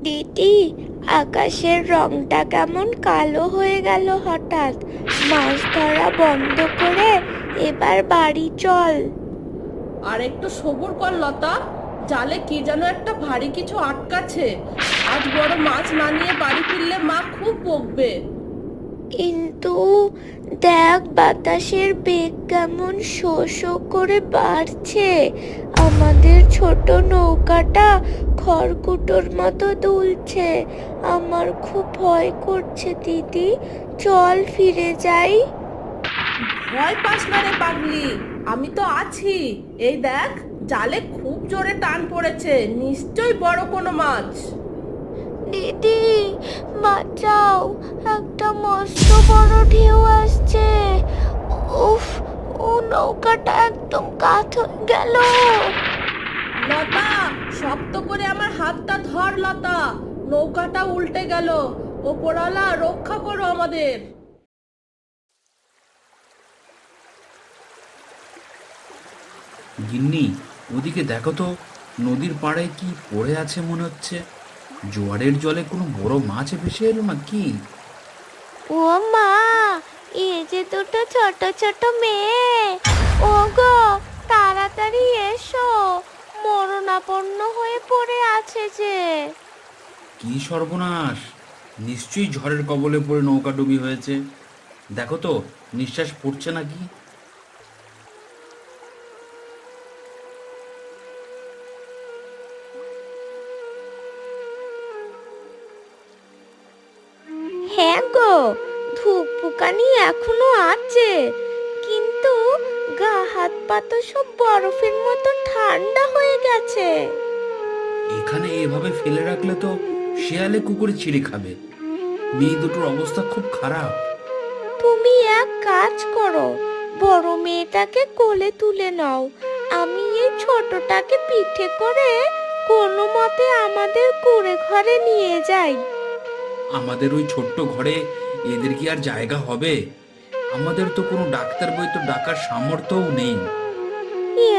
দিদি, আকাশের রংটা কেমন কালো হয়ে গেল হঠাৎ। মাছ ধরা বন্ধ করে এবার বাড়ি চল। আর একটু সবুর কর লতা, জালে কি যেন একটা ভারী কিছু আটকাছে। আজ বড় মাছ না নিয়ে বাড়ি ফিরলে মা খুব বকবে। কিন্তু দেখ, বাতাসের বেগ কেমন শো শো করে বাড়ছে। আমাদের ছোট নৌকাটা খড়কুটোর মতো দুলছে। আমার খুব ভয় করছে দিদি, চল ফিরে যাই। ভয় পাস না রে পাগলি, আমি তো আছি। এই দেখ, জালে খুব জোরে টান পড়েছে, নিশ্চয়ই বড় কোনো মাছ। দিদি বাঁচাও, একটা মস্ত বড় ঢেউ আসছে। উফ, ও নৌকাটা একদম কাত হয়ে গেল। লতা, শক্ত করে আমার হাতটা ধর লতা, নৌকাটা উল্টে গেল। ওপরওয়ালা রক্ষা করো আমাদের। গিন্নি, ওদিকে দেখো তো, নদীর পাড়ে কি পড়ে আছে মনে হচ্ছে। জোয়ারের জলে কোনো বড় মাছ ভেসে এলো না কি? ও মা, এই যে দুটো ছোট ছোট মেয়ে, ওগো তাড়াতাড়ি এসো, মরণাপন্ন হয়ে পড়ে আছে যে। কি সর্বনাশ! নিশ্চয়ই ঝড়ের কবলে পড়ে নৌকা ডুবি হয়েছে। দেখো তো, নিঃশ্বাস পড়ছে নাকি। হ্যাঁ গো, ধূপকানি এখনো আছে, কিন্তু গা হাত পা তো সব বরফের মতো ঠান্ডা হয়ে গেছে। এখানে এভাবে ফেলে রাখলে তো শেয়ালে কুকুরে ছিঁড়ে খাবে। মেয়ে দুটোর অবস্থা খুব খারাপ। তুমি এক কাজ করো, বড় মেয়েটাকে কোলে তুলে নাও, আমি এই ছোটটাকে পিঠে করে কোনো মতে আমাদের কুঁড়ে ঘরে নিয়ে যাই। আমাদের ওই ছোট্ট ঘরে এদের কি আর জায়গা হবে? আমাদের তো কোনো ডাক্তার বই তো ডাকার সামর্থ্যও নেই।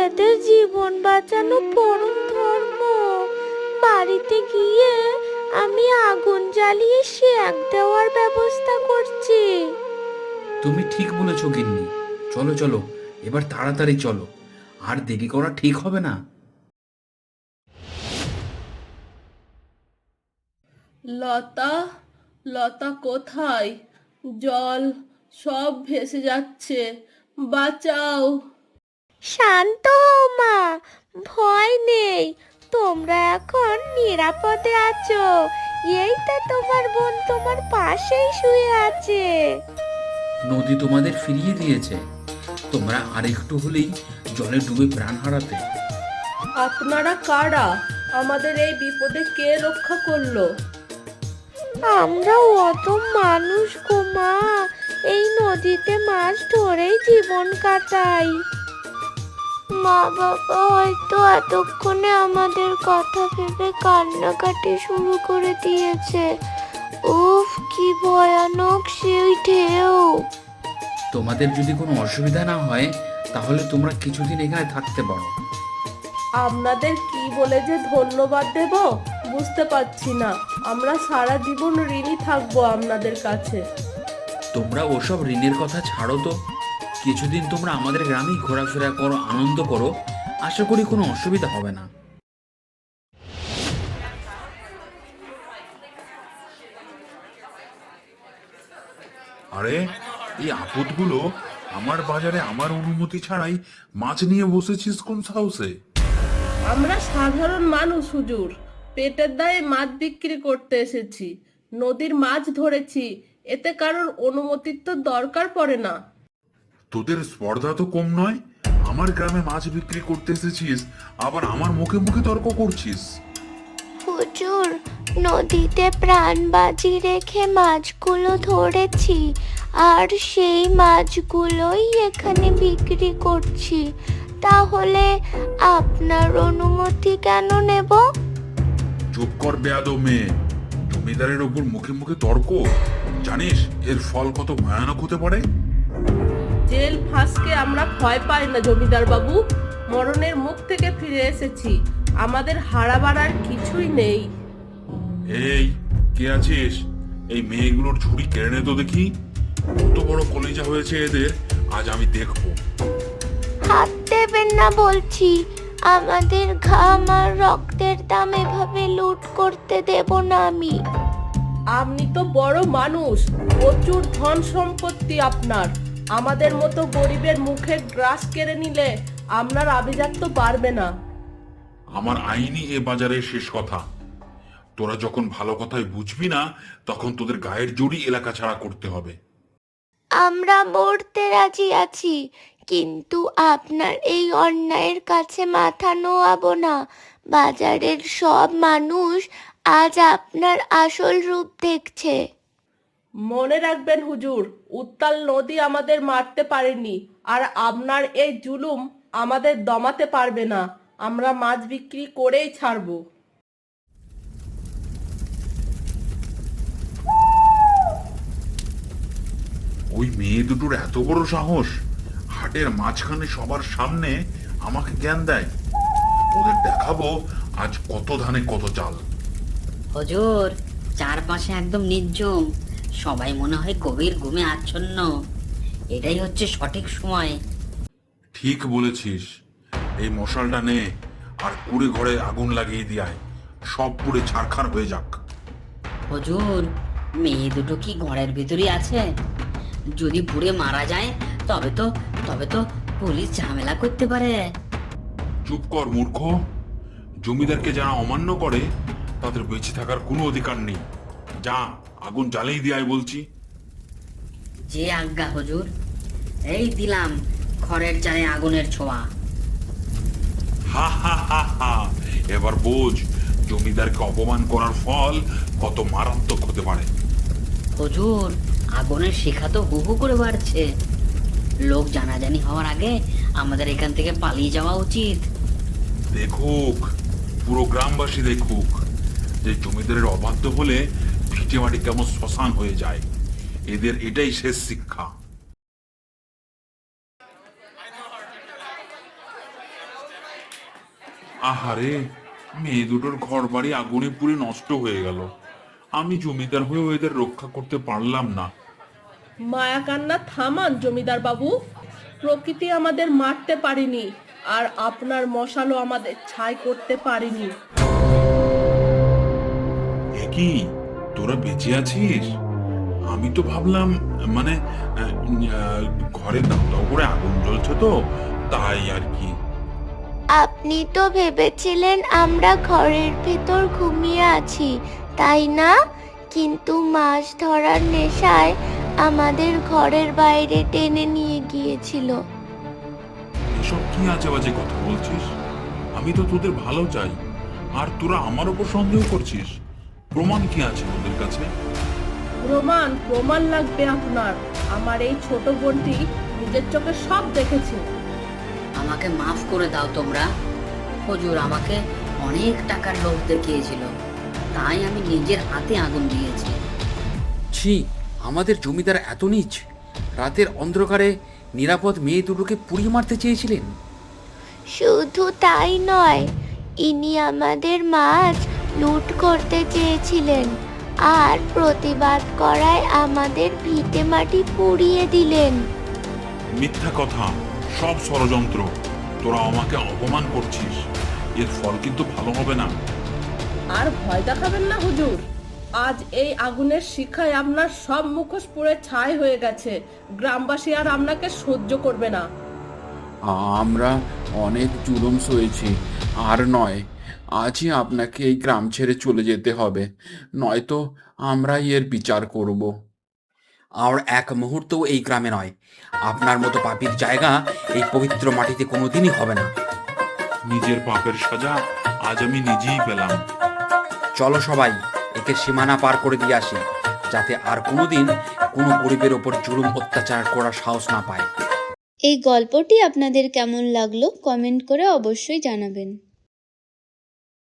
এদের জীবন বাঁচানো পরম ধর্ম। বাড়িতে গিয়ে আমি আগুন জ্বালিয়ে সেক দেওয়ার ব্যবস্থা করছি। তুমি ঠিক বলেছ গিন্নি। চলো চলো, এবার তাড়াতাড়ি চলো, আর দেরি করা ঠিক হবে না। লতা, লতা কোথায়? জল সব ভেসে যাচ্ছে, বাঁচাও। শান্ত হও মা, ভয় নেই, তোমরা এখন নিরাপদে আছো। এই তো তোমার বোন তোমার পাশেই শুয়ে আছে। নদী তোমাদের ফিরিয়ে দিয়েছে। তোমরা আরেকটু হলেই জলে ডুবে প্রাণ হারাতে। আপনারা কারা? আমাদের এই বিপদে কে রক্ষা করলো? আমরা অত মানুষ গো মা, এই নদীতে মাছ ধরেই জীবন কাটাই। মা বাবা হয়তো এতক্ষণে আমাদের কথা ভেবে কান্নাকাটি শুরু করে দিয়েছে। উফ, কি ভয়ানক সেই ঢেউ। তোমাদের যদি কোনো অসুবিধা না হয়, তাহলে তোমরা কিছুদিন এখানে থাকতে পারো। আপনাদের কি বলে যে ধন্যবাদ দেব বুঝতে পারছি না। আমরা সারা জীবন ঋণী থাকবো আপনাদের কাছে। তোমরা ওসব ঋণের কথা ছাড়ো তো। কিছুদিন তোমরা আমাদের গ্রামেই ঘোরাফেরা করো, আনন্দ করো। আশা করি কোনো অসুবিধা হবে না। আরে, এই আপদগুলো আমার বাজারে আমার অনুমতি ছাড়াই মাছ নিয়ে বসেছিস কোন সাহসে? আমরা সাধারণ মানুষ হুজুর, পেটের দায়ে মাছ বিক্রি করতে এসেছি। নদীর মাছ ধরেছি, এতে কারোর অনুমতির তো দরকার পড়ে না। তোদের স্পর্ধা তো কম নয়। আমার গ্রামে মাছ বিক্রি করতে এসেছিস, আবার আমার মুখে মুখে তর্ক করছিস। হুজুর, নদীতে প্রাণ বাজি রেখে মাছগুলো ধরেছি, আর সেই মাছগুলোই এখানে বিক্রি করছি। তাহলে আপনার অনুমতি কেন নেব? চুপ কর বেয়াদব মেয়ে। জমিদারের ওপর মুখে মুখে তর্ক! জানিস এর ফল কত ভয়ানক হতে পারে? জেল ফাঁসকে আমরা ভয় পাই না জমিদার বাবু। মরণের মুখ থেকে ফিরে এসেছি, আমাদের হারাবার আর কিছুই নেই। এই, কে আছিস? এই মেয়েগুলোর ঝুড়ি কেড়ে নে তো দেখি। কত বড় কলিজা হয়েছে এদের, আজ আমি দেখবো। হাত দেবেন না বলছি, আমাদের ঘাম আর রক্তের দাম এভাবে লুট করতে দেব না আমি। আপনি তো বড় মানুষ, প্রচুর ধন সম্পত্তি আপনার। আমাদের মতো গরিবের মুখের গ্রাস কেড়ে নিলে আপনার আভিজাত্য বাড়বে না। আমার আইনই এ বাজারের শেষ কথা। তোরা যখন ভালো কথাই বুঝবি না, তখন তোদের গায়ের জোরই এলাকা ছাড়া করতে হবে। আমরা মরতে রাজি আছি, কিন্তু আপনার এই অন্যায়ের কাছে মাথা নোয়াবো না। বাজারের সব মানুষ আজ আপনার আসল রূপ দেখছে। মনে রাখবেন হুজুর, উত্তাল নদী আমাদের মারতে পারেনি, আর আপনার এই জুলুম আমাদের দমাতে পারবে না। আমরা মাছ বিক্রি করেই ছাড়বো। ওই মেয়ে দুটোর এত বড় সাহস, হাটের মাঝখানে সবার সামনে আমাকে জ্ঞান দেয়। ওদের দেখাবো আজ কত ধানে কত চাল। হুজুর, চারপাশে একদম নির্জন, সবাই মনে হয় গভীর ঘুমে আচ্ছন্ন। এটাই হচ্ছে সঠিক সময়। ঠিক বলেছিস। এই মশালটা নে, আর কুড়ে ঘরে আগুন লাগিয়ে দিয়ায়, সব পুড়ে ছারখার হয়ে যাক। হুজুর, মেয়ে দুটো কি ঘরের ভিতরই আছে? যদি পুড়ে মারা যায় তবে তো পুলিশ ঝামেলা করতে পারে। চুপ কর মূর্খ। জমিদারকে যারা অমান্য করে তাদের বেঁচে থাকার কোনো অধিকার নেই। যা, আগুন জ্বালিয়ে দিয়ায় বলছি। যে আজ্ঞা হুজুর। এই দিলাম খড়ের জালে আগুনের ছোঁয়া। হা হা হা হা, এবার বোঝ জমিদারকে অপমান করার ফল কত মারাত্মক হতে পারে। হুজুর, আগুনের শিখা তো হু হু করে বাড়ছে। লোক জানাজানি হওয়ার আগে আমাদের এখান থেকে পালিয়ে যাওয়া উচিত। দেখুক, পুরো গ্রামবাসী দেখুক যে জমিদারের অবাধ্য হলে ভিটে মাটি কেমন শ্মশান হয়ে যায়। এদের এটাই শেষ শিক্ষা। আহারে, মেয়ে দুটোর ঘর বাড়ি আগুনে পুড়ে নষ্ট হয়ে গেল। আমি জমিদার হয়েও এদের রক্ষা করতে পারলাম না। মায়া কান্না থামান জমিদার বাবু। প্রকৃতি আমাদের মারতে পারেনি, আর আপনার মশালও আমাদের ছাই করতে পারেনি। এ কি, তোরা বেঁচে আছিস? আমি তো ভাবলাম, মানে ঘরে দাও দাও করে আগুন জ্বলছে তো, তাই আর কি। আপনি তো ভেবেছিলেন আমরা ঘরের ভেতর ঘুমিয়ে আছি, তাই না? কিন্তু মাছ ধরার নেশায় আমাদের ঘরের বাইরে টেনে নিয়ে গিয়েছিল। এসব কি আজে বাজে কথা বলছিস? আমি তো তোদের ভালো চাই, আর তোরা আমার উপর সন্দেহ করছিস। প্রমাণ কি আছে তোদের কাছে? প্রমাণ লাগবে আপনার। আমার এই ছোট বোনটি নিজের চোখে সব দেখেছে। আমাকে মাফ করে দাও তোমরা। হুজুর আমাকে অনেক টাকার লোভ দেখিয়েছিল, তাই আমি নিজের হাতে আগুন দিয়েছি। ছি, আমাদের জমিদার এত নীচ! রাতের অন্ধকারে নিরাপদ মেয়ে দুটোকে পুড়িয়ে মারতে চেয়েছিলেন। শুধু তাই নয়, ইনি আমাদের মাছ লুট করতে চেয়েছিলেন, আর প্রতিবাদ করায় আমাদের ভিটে মাটি পুড়িয়ে দিলেন। মিথ্যা কথা, সব ষড়যন্ত্র। তোরা আমাকে অপমান করছিস, এর ফল কিন্তু ভালো হবে না। আর ভয় দেখাবেন না হুজুর। আজ এই আগুনের শিখায় আপনার সব মুখোশ পুড়ে ছাই হয়ে গেছে। গ্রামবাসী আর আপনাকে সহ্য করবে না। আমরা অনেক জুলুম সয়েছি, আর নয়, আজই আপনাকে এই গ্রাম ছেড়ে চলে যেতে হবে, নয়তো আমরাই এর বিচার করব। আর এক মুহূর্তও এই গ্রামে নয়। আপনার মতো পাপীর জায়গা এই পবিত্র মাটিতে কোনোদিনই হবে না। নিজের পাপের সাজা আজ আমি নিজেই পেলাম। চলো সবাই, একে সীমানা পার করে দিয়ে আসি, যাতে আর কোনোদিন কোনো গরিবের ওপর জুলুম অত্যাচার করার সাহস না পায়। এই গল্পটি আপনাদের কেমন লাগলো কমেন্ট করে অবশ্যই জানাবেন।